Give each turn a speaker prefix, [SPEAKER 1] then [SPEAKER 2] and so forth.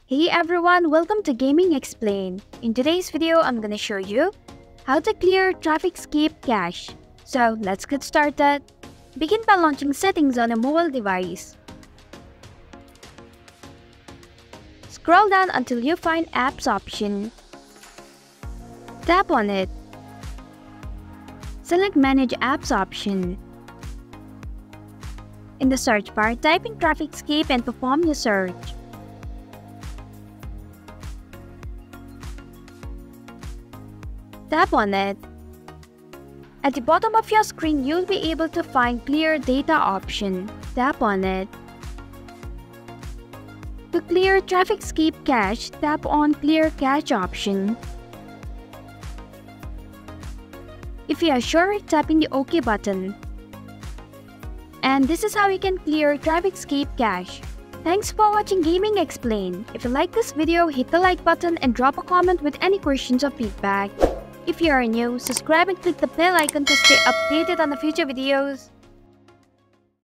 [SPEAKER 1] Hey everyone, welcome to Gaming Explained. In today's video, I'm gonna show you how to clear traffic escape cache. So let's get started. Begin by launching settings on a mobile device. Scroll down until you find Apps option. Tap on it. Select Manage Apps option. In the search bar, type in traffic escape and perform your search. Tap on it. At the bottom of your screen, you'll be able to find Clear Data option. Tap on it. To clear traffic escape cache, tap on Clear Cache option. If you are sure, tap in the OK button. And this is how you can clear traffic escape cache. Thanks for watching Gaming Explained. If you like this video, hit the like button and drop a comment with any questions or feedback. If you are new, subscribe and click the bell icon to stay updated on the future videos.